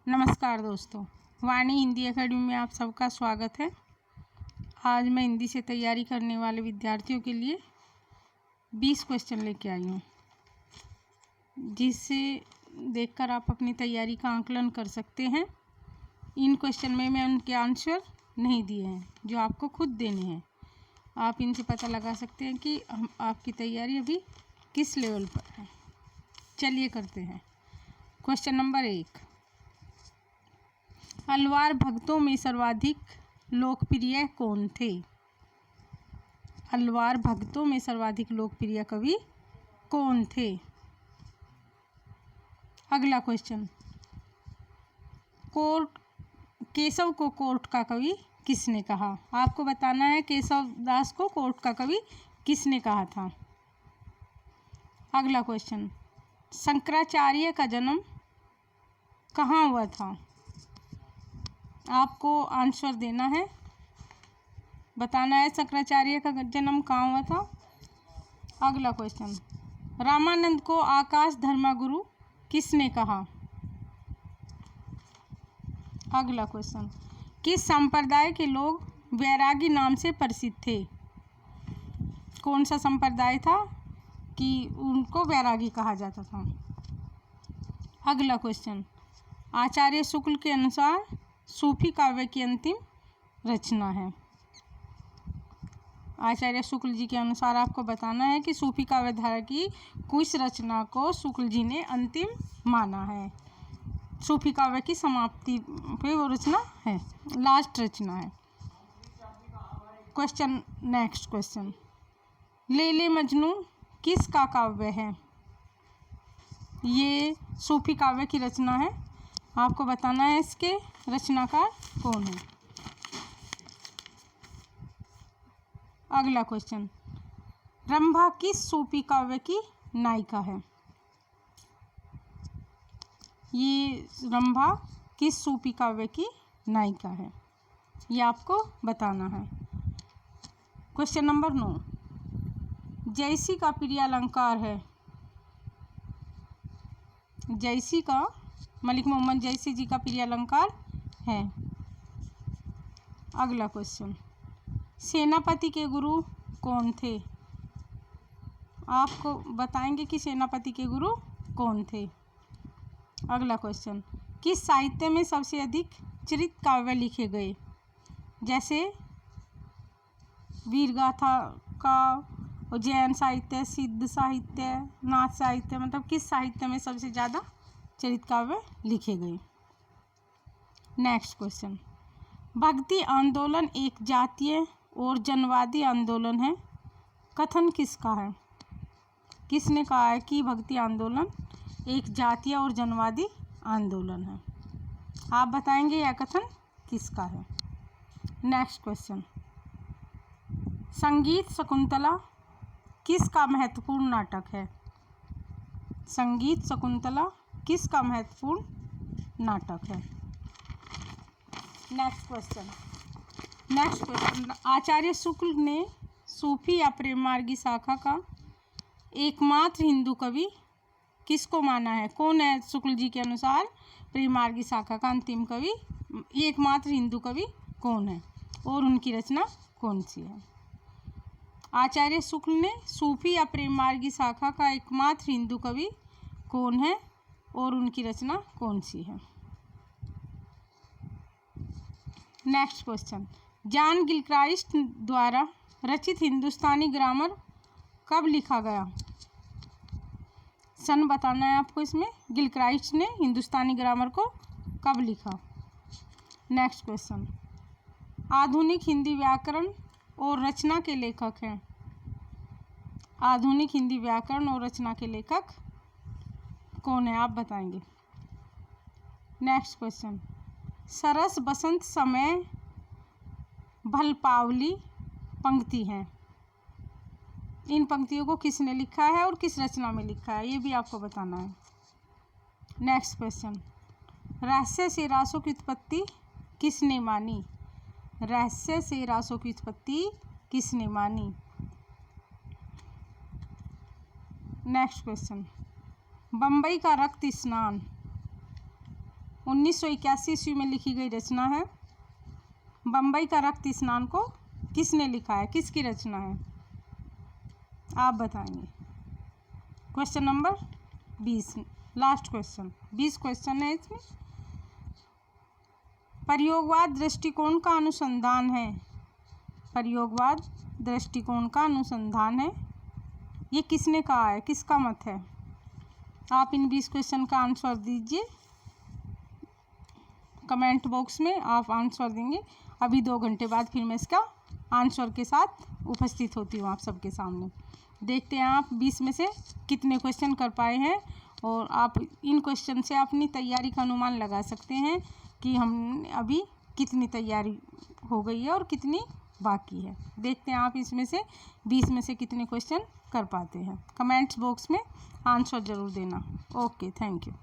नमस्कार दोस्तों, वाणी हिंदी एकेडमी में आप सबका स्वागत है। आज मैं हिंदी से तैयारी करने वाले विद्यार्थियों के लिए 20 क्वेश्चन लेके आई हूँ, जिससे देखकर आप अपनी तैयारी का आकलन कर सकते हैं। इन क्वेश्चन में मैं उनके आंसर नहीं दिए हैं, जो आपको खुद देने हैं। आप इनसे पता लगा सकते हैं कि आपकी तैयारी अभी किस लेवल पर है। चलिए करते हैं। क्वेश्चन नंबर 1, अलवार भक्तों में सर्वाधिक लोकप्रिय कौन थे? अलवार भक्तों में सर्वाधिक लोकप्रिय कवि कौन थे? अगला क्वेश्चन, कोर्ट केशव को कोर्ट का कवि किसने कहा? आपको बताना है केशव दास को कोर्ट का कवि किसने कहा था। अगला क्वेश्चन, शंकराचार्य का जन्म कहाँ हुआ था? आपको आंसर देना है, बताना है शंकराचार्य का जन्म कहाँ हुआ था। अगला क्वेश्चन, रामानंद को आकाश धर्मगुरु किसने कहा? अगला क्वेश्चन, किस संप्रदाय के लोग वैरागी नाम से प्रसिद्ध थे? कौन सा संप्रदाय था कि उनको वैरागी कहा जाता था? अगला क्वेश्चन, आचार्य शुक्ल के अनुसार सूफी काव्य की अंतिम रचना है। आचार्य शुक्ल जी के अनुसार आपको बताना है कि सूफी काव्य धारा की किस रचना को शुक्ल जी ने अंतिम माना है। सूफी काव्य की समाप्ति पे वो रचना है, लास्ट रचना है। Question, next question, Laila Majnu किसका काव्य है? ये सूफी काव्य की रचना है। आपको बताना है इसके रचनाकार कौन है। अगला क्वेश्चन, रंभा किस सूफी काव्य की नायिका है? ये रंभा किस सूफी काव्य की नायिका है, ये आपको बताना है। क्वेश्चन नंबर 9, जयसी का प्रिय अलंकार है? जयसी का, मलिक मोहम्मद जयसी जी का प्रिय अलंकार है। अगला क्वेश्चन, सेनापति के गुरु कौन थे? आपको बताएंगे कि सेनापति के गुरु कौन थे। अगला क्वेश्चन, किस साहित्य में सबसे अधिक चरित काव्य लिखे गए? जैसे वीरगाथा का, जैन साहित्य, सिद्ध साहित्य, नाथ साहित्य, मतलब किस साहित्य में सबसे ज़्यादा चरित काव्य लिखे गए। नेक्स्ट क्वेश्चन, भक्ति आंदोलन एक जातीय और जनवादी आंदोलन है, कथन किसका है? किसने कहा है कि भक्ति आंदोलन एक जातीय और जनवादी आंदोलन है? आप बताएंगे यह कथन किसका है। नेक्स्ट क्वेश्चन, संगीत शकुंतला किसका महत्वपूर्ण नाटक है? संगीत शकुंतला किसका महत्वपूर्ण नाटक है? नेक्स्ट क्वेश्चन, आचार्य शुक्ल ने सूफी या प्रेम मार्गी शाखा का एकमात्र हिंदू कवि किसको माना है? कौन है शुक्ल जी के अनुसार प्रेम मार्गी शाखा का अंतिम कवि, एकमात्र हिंदू कवि कौन है और उनकी रचना कौन सी है? आचार्य शुक्ल ने सूफी या प्रेम मार्गी शाखा का एकमात्र हिंदू कवि कौन है और उनकी रचना कौन सी है? नेक्स्ट क्वेश्चन, जॉन गिलक्राइस्ट द्वारा रचित हिंदुस्तानी ग्रामर कब लिखा गया? सन बताना है आपको इसमें। गिलक्राइस्ट ने हिंदुस्तानी ग्रामर को कब लिखा? नेक्स्ट क्वेश्चन, आधुनिक हिंदी व्याकरण और रचना के लेखक हैं। आधुनिक हिंदी व्याकरण और रचना के लेखक कौन है, आप बताएंगे। नेक्स्ट क्वेश्चन, सरस बसंत समय भलपावली पंक्ति हैं, इन पंक्तियों को किसने लिखा है और किस रचना में लिखा है, ये भी आपको बताना है। नेक्स्ट क्वेश्चन, रहस्य से रासों की उत्पत्ति किसने मानी? रहस्य से रासों की उत्पत्ति किसने मानी? नेक्स्ट क्वेश्चन, बम्बई का रक्त स्नान 1981 ईस्वी में लिखी गई रचना है। बम्बई का रक्त स्नान को किसने लिखा है, किसकी रचना है, आप बताएंगे। Question number 20, last question, 20 question है इसमें। प्रयोगवाद दृष्टिकोण का अनुसंधान है, प्रयोगवाद दृष्टिकोण का अनुसंधान है, ये किसने कहा है, किसका मत है। आप इन 20 क्वेश्चन का आंसर दीजिए, कमेंट बॉक्स में आप आंसर देंगे। अभी 2 घंटे बाद फिर मैं इसका आंसर के साथ उपस्थित होती हूँ आप सबके सामने। देखते हैं आप 20 में से कितने क्वेश्चन कर पाए हैं, और आप इन क्वेश्चन से अपनी तैयारी का अनुमान लगा सकते हैं कि हम अभी कितनी तैयारी हो गई है और कितनी बाकी है। देखते हैं आप इसमें से 20 में से कितने क्वेश्चन कर पाते हैं। कमेंट्स बॉक्स में आंसर ज़रूर देना। Okay, thank you.